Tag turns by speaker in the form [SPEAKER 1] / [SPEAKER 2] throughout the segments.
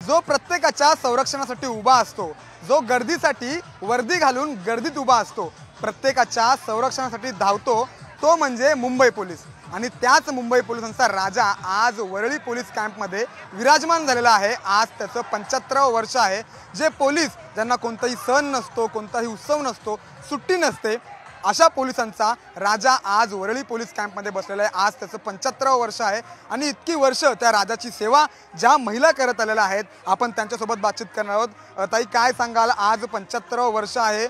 [SPEAKER 1] जो प्रत्येकाच्या संरक्षणासाठी उभा असतो, जो गर्दीसाठी वर्दी घालून गर्दीत उभा असतो, प्रत्येकाच्या संरक्षणासाठी धावतो, तो म्हणजे मुंबई पोलीस। आणि त्याच मुंबई पोलिसांचा राजा आज वरळी पोलीस कॅम्पमध्ये विराजमान झालेला आहे। आज त्याचं 75वं वर्ष आहे। जे पोलीस ज्यांना कोणताही सण नसतो, कोणताही उत्सव नसतो, सुट्टी नसते, अशा पोलिसांचा राजा आज वरळी पोलीस कॅम्पमध्ये बसलेला आहे। आज त्याचं 75वं वर्ष आहे आणि इतकी वर्ष त्या राजाची सेवा ज्या महिला करत आलेल्या आहेत, आपण त्यांच्यासोबत बातचीत करणार आहोत। ताई, काय सांगाल, आज 75वं वर्ष आहे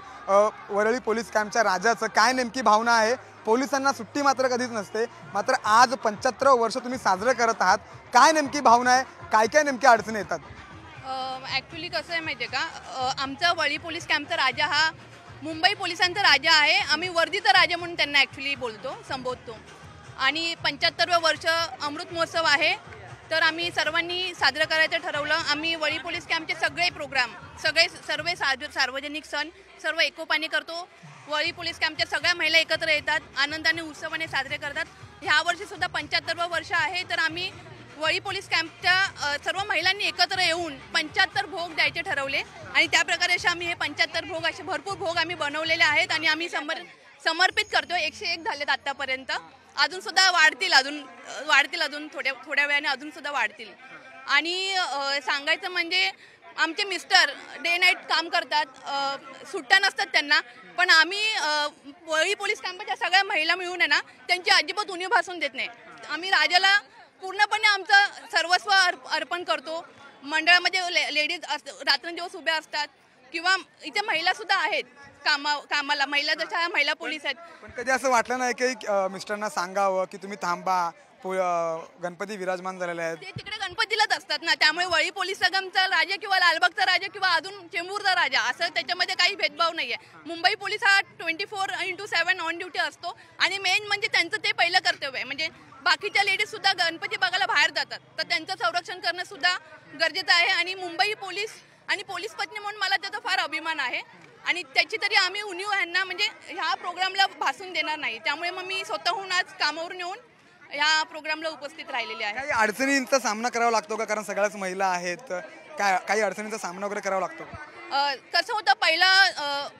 [SPEAKER 1] वरळी पोलीस कॅम्पच्या राजाचं, काय नेमकी भावना आहे? पोलिसांना सुट्टी मात्र कधीच नसते, मात्र आज 75वं वर्ष तुम्ही साजरं करत आहात, काय नेमकी भावना आहे? काय काय नेमकी अडचणी येतात?
[SPEAKER 2] ॲक्च्युली कसं आहे माहिती आहे का, आमचा वरळी पोलीस कॅम्पचा राजा हा मुंबई पोलिसांचा राजा आहे। आम्ही वर्दीचा राजा म्हणून त्यांना ॲक्च्युली संबोधतो। आणि 75वं वर्ष अमृत महोत्सव आहे, तर आम्ही सर्वांनी साजरं करायचं ठरवलं। आम्ही वरळी पोलीस कॅम्पचे सगळे प्रोग्राम, सर्व सार्वजनिक सण सर्व एकोपाने करतो। वरळी पोलीस कॅम्पच्या सगळ्या महिला एकत्र येतात, आनंदाने उत्सवाने साजरे करतात। ह्या वर्षीसुद्धा 75वं वर्ष आहे, तर आम्ही वरळी पोलीस कॅम्पच्या सर्व महिलांनी एकत्र येऊन 75 भोग द्यायचे ठरवले आणि त्याप्रकारे असे आम्ही हे 75 भोग, असे भरपूर भोग आम्ही बनवलेले आहेत आणि आम्ही समर्पित करतो। 101 झालेत आत्तापर्यंत, अजून सुद्धा वाढतील, अजून थोड्या वेळाने अजून सुद्धा वाढतील। आणि सांगायचं म्हणजे आमचे मिस्टर डे नाईट काम करतात, सुट्ट्या नसतात त्यांना, पण आम्ही वरळी पोलीस कॅम्पच्या सगळ्या महिला मिळून आहे ना, त्यांची अजिबात उणीव भासून देत नाही। आम्ही राजाला पूर्णपणे आमचं सर्वस्व अर्पण करतो। मंडळामध्ये लेडीज रात्रंदिवस उभ्या असतात किंवा इथे महिला सुद्धा आहेत कामाला, महिला जशा महिला पोलीस आहेत।
[SPEAKER 1] पण कधी असं वाटलं नाही की मिस्टरांना सांगावं की तुम्ही थांबा, गणपती विराजमान झालेले आहेत?
[SPEAKER 2] ते तिकडे गणपतीलाच असतात ना, त्यामुळे वरळी पोलीस संघमचा राजा किंवा लालबागचा राजा किंवा अजून चेंबूरचा राजा असं त्याच्यामध्ये काही भेदभाव नाही आहे। मुंबई पोलीस हा 24/7 ऑन ड्युटी असतो आणि मेन म्हणजे त्यांचं ते पहिलं कर्तव्य आहे। म्हणजे बाकीच्या लेडीज सुद्धा गणपती बघायला बाहेर जातात, तर त्यांचं संरक्षण करणं सुद्धा गरजेचं आहे। आणि मुंबई पोलीस आणि पोलीस पत्नी म्हणून मला त्याचा फार अभिमान आहे आणि त्याची तरी आम्ही उणीव यांना म्हणजे ह्या प्रोग्रामला भासून देणार नाही। त्यामुळे मग मी स्वतःहून आज कामावरून येऊन ह्या प्रोग्रामला उपस्थित राहिलेले आहे।
[SPEAKER 1] काही अडचणींचा सामना करावा लागतो का? कारण सगळ्याच महिला आहेत, काही अडचणींचा सामना वगैरे करावा लागतो?
[SPEAKER 2] कसं होतं,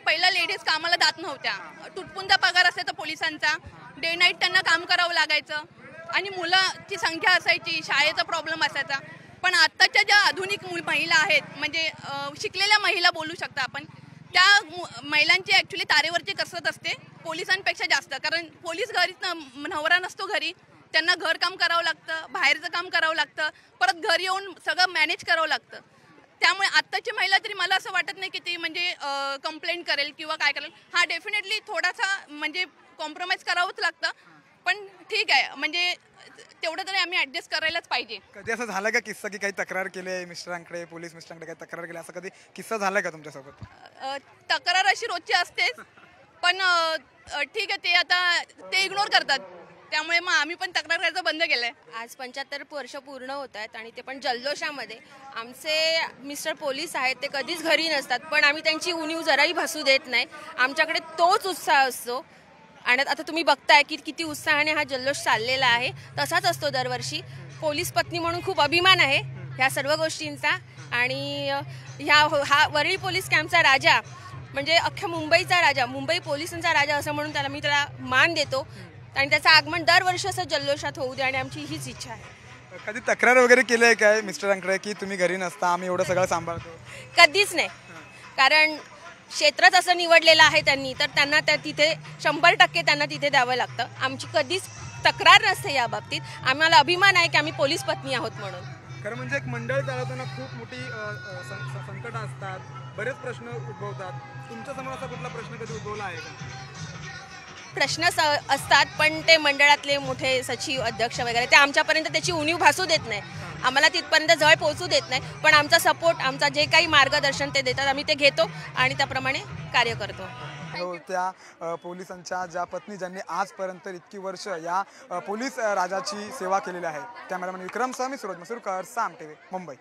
[SPEAKER 2] पहिला लेडीज कामाला जात नव्हत्या, तुटपुंजा पगार असायचा पोलिसांचा, डे नाईट त्यांना काम करावं लागायचं आणि मुलांची संख्या असायची, शाळेचा प्रॉब्लेम असायचा। पण आत्ताच्या ज्या आधुनिक महिला आहेत, म्हणजे शिकलेल्या महिला बोलू शकता आपण, त्या महिलांची ॲक्च्युली तारेवरची कसरत असते पोलिसांपेक्षा जास्त। कारण पोलीस घरी नवरा नसतो, घरी त्यांना घरकाम करावं लागतं, बाहेरचं काम करावं लागतं, परत घरी येऊन सगळं मॅनेज करावं लागतं। त्यामुळे आत्ताची महिला तरी मला असं वाटत नाही की ती म्हणजे कंप्लेंट करेल किंवा काय करेल। हा डेफिनेटली थोडासा म्हणजे कॉम्प्रोमाइज करावंच लागतं, पण ठीक आहे, म्हणजे तेवढं तरी आम्ही ॲडजस्ट करायलाच पाहिजे।
[SPEAKER 1] कधी असं झालं का किस्सा की काही तक्रार केली आहे मिस्टरांकडे, पोलीस मिस्टरांकडे काही तक्रार केली, असं कधी किस्सा झालाय का तुमच्यासोबत?
[SPEAKER 2] तक्रार अशी रोजची असतेच, पण ठीक आहे, ते आता ते इग्नोर करतात, त्यामुळे मग आम्ही पण तक्रार करायचं बंद केलंय।
[SPEAKER 3] आज 75 वर्ष पूर्ण होत आहेत आणि ते पण जल्लोषामध्ये। आमचे मिस्टर पोलीस आहेत, ते कधीच घरी नसतात, पण आम्ही त्यांची उणीव जराही भासू देत नाही। आमच्याकडे तोच उत्साह असतो आणि आता तुम्ही बघताय की किती उत्साहाने हा जल्लोष चाललेला आहे। तसाच असतो दरवर्षी। पोलीस पत्नी म्हणून खूप अभिमान आहे ह्या सर्व गोष्टींचा आणि हा वरळी पोलीस कॅम्पचा राजा म्हणजे अख्ख्या मुंबईचा राजा, मुंबई पोलिसांचा राजा असं म्हणून त्याला मान देतो आणि त्याचं आगमन दरवर्षी असं जल्लोषात होऊ दे आणि आमची हीच इच्छा आहे।
[SPEAKER 1] कधी तक्रार वगैरे केली आहे काय मिस्टरांकडे की तुम्ही घरी नसता, आम्ही एवढं सगळं सांभाळतो?
[SPEAKER 3] कधीच नाही, कारण क्षेत्रच असं निवडलेलं आहे त्यांनी, तर त्यांना तिथे 100% त्यांना तिथे द्यावं लागतं। आमची कधीच तक्रार नसते या बाबतीत। आम्हाला अभिमान आहे की आम्ही पोलीस पत्नी आहोत म्हणून।
[SPEAKER 1] खरं म्हणजे एक मंडळ चालवताना खूप मोठी संकट असतात, बरेच प्रश्न उद्भवतात। तुमच्यासमोर असा कुठला प्रश्न कधी उद्भवला आहे का?
[SPEAKER 3] प्रश्न असतात, पण ते मंडळातले मोठे सचिव, अध्यक्ष वगैरे ते आमच्यापर्यंत त्याची उणीव भासू देत नाही, आम्हाला तिथपर्यंत जवळ पोहोचू देत नाही। पण आमचा सपोर्ट, आमचा जे काही मार्गदर्शन ते देतात, आम्ही ते घेतो आणि त्याप्रमाणे कार्य करतो।
[SPEAKER 1] त्या पोलिसांच्या ज्या पत्नी ज्यांनी आजपर्यंत इतकी वर्ष या पोलीस राजाची सेवा केलेली आहे। कॅमेरामॅन विक्रम सह मी सूरज मसूरकर, साम टीव्ही, मुंबई।